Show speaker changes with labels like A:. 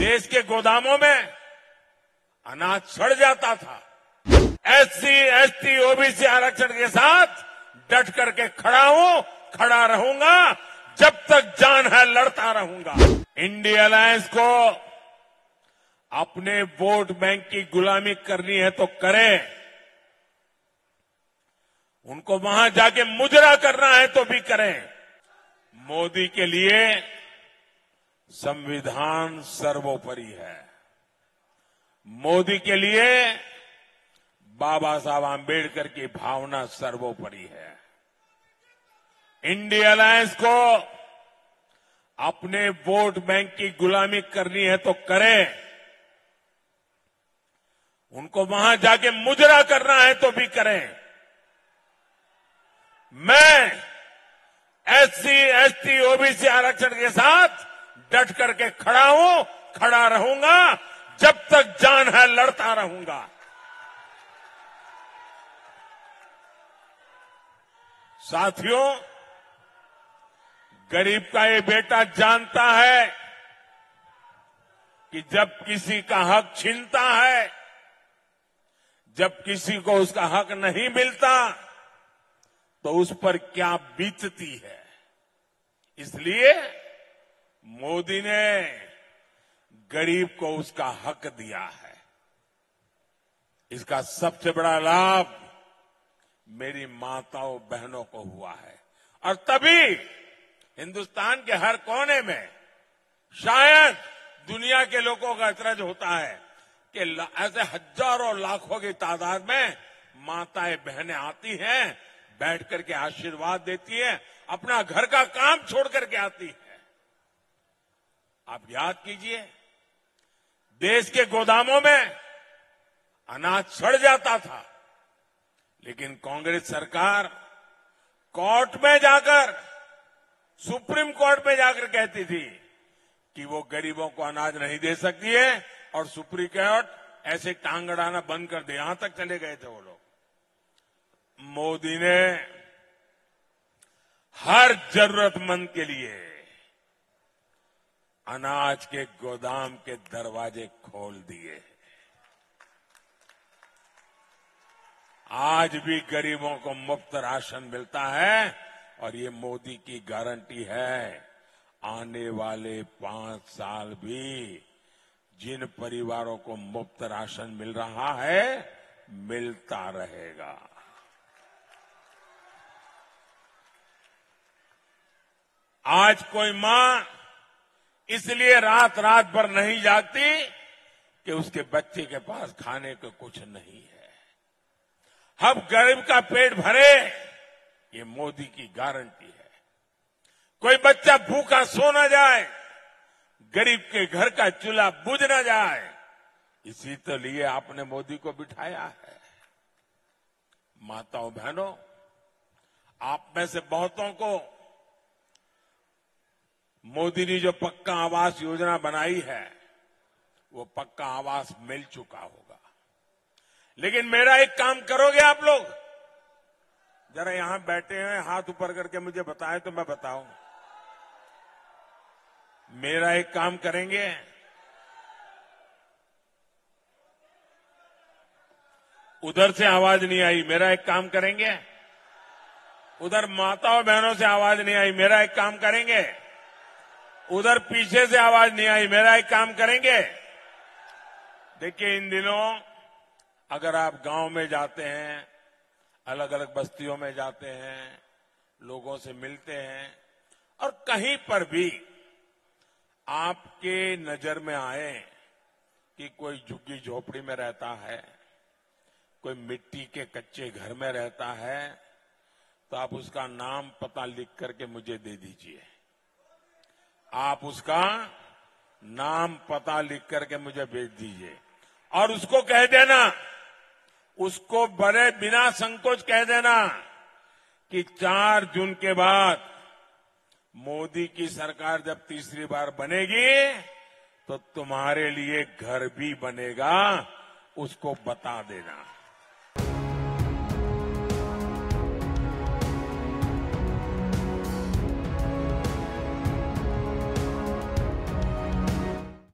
A: देश के गोदामों में अनाज सड़ जाता था। एससी, एसटी, ओबीसी आरक्षण के साथ डट करके खड़ा रहूंगा, जब तक जान है लड़ता रहूंगा। इंडिया अलायंस को अपने वोट बैंक की गुलामी करनी है तो करें, उनको वहां जाके मुजरा करना है तो भी करें। मोदी के लिए संविधान सर्वोपरि है। मोदी के लिए बाबा साहब आंबेडकर की भावना सर्वोपरि है। इंडिया अलायंस को अपने वोट बैंक की गुलामी करनी है तो करें, उनको वहां जाके मुजरा करना है तो भी करें। मैं एससी, एसटी, ओबीसी आरक्षण के साथ डट करके खड़ा रहूंगा, जब तक जान है लड़ता रहूंगा। साथियों, गरीब का ये बेटा जानता है कि जब किसी का हक छीनता है, जब किसी को उसका हक नहीं मिलता, तो उस पर क्या बीतती है। इसलिए मोदी ने गरीब को उसका हक दिया है। इसका सबसे बड़ा लाभ मेरी माताओं बहनों को हुआ है, और तभी हिंदुस्तान के हर कोने में शायद दुनिया के लोगों का एतराज होता है कि ऐसे हजारों लाखों की तादाद में माताएं बहनें आती हैं, बैठ करके आशीर्वाद देती हैं, अपना घर का काम छोड़ करके आती है। आप याद कीजिए, देश के गोदामों में अनाज सड़ जाता था, लेकिन कांग्रेस सरकार कोर्ट में जाकर, सुप्रीम कोर्ट में जाकर कहती थी कि वो गरीबों को अनाज नहीं दे सकती है, और सुप्रीम कोर्ट ऐसे टांग अड़ाना बंद कर दे, यहां तक चले गए थे वो लोग। मोदी ने हर जरूरतमंद के लिए अनाज के गोदाम के दरवाजे खोल दिए। आज भी गरीबों को मुफ्त राशन मिलता है, और ये मोदी की गारंटी है, आने वाले 5 साल भी जिन परिवारों को मुफ्त राशन मिल रहा है, मिलता रहेगा। आज कोई मां इसलिए रात भर नहीं जागती कि उसके बच्चे के पास खाने को कुछ नहीं है। अब गरीब का पेट भरे, ये मोदी की गारंटी है। कोई बच्चा भूखा सो न जाए, गरीब के घर का चूल्हा बुझ न जाए, इसी तो लिए आपने मोदी को बिठाया है। माताओं बहनों, आप में से बहुतों को मोदी ने जो पक्का आवास योजना बनाई है, वो पक्का आवास मिल चुका होगा। लेकिन मेरा एक काम करोगे आप लोग? जरा यहां बैठे हैं, हाथ ऊपर करके मुझे बताएं तो मैं बताऊं। मेरा एक काम करेंगे? उधर से आवाज नहीं आई, मेरा एक काम करेंगे? उधर माताओं बहनों से आवाज नहीं आई, मेरा एक काम करेंगे? उधर पीछे से आवाज नहीं आई, मेरा एक काम करेंगे? देखिए, इन दिनों अगर आप गांव में जाते हैं, अलग अलग बस्तियों में जाते हैं, लोगों से मिलते हैं, और कहीं पर भी आपके नजर में आए कि कोई झुग्गी झोपड़ी में रहता है, कोई मिट्टी के कच्चे घर में रहता है, तो आप उसका नाम पता लिख करके मुझे दे दीजिए। आप उसका नाम पता लिख करके मुझे भेज दीजिए, और उसको कह देना, उसको बड़े बिना संकोच कह देना कि 4 जून के बाद मोदी की सरकार जब तीसरी बार बनेगी, तो तुम्हारे लिए घर भी बनेगा, उसको बता देना।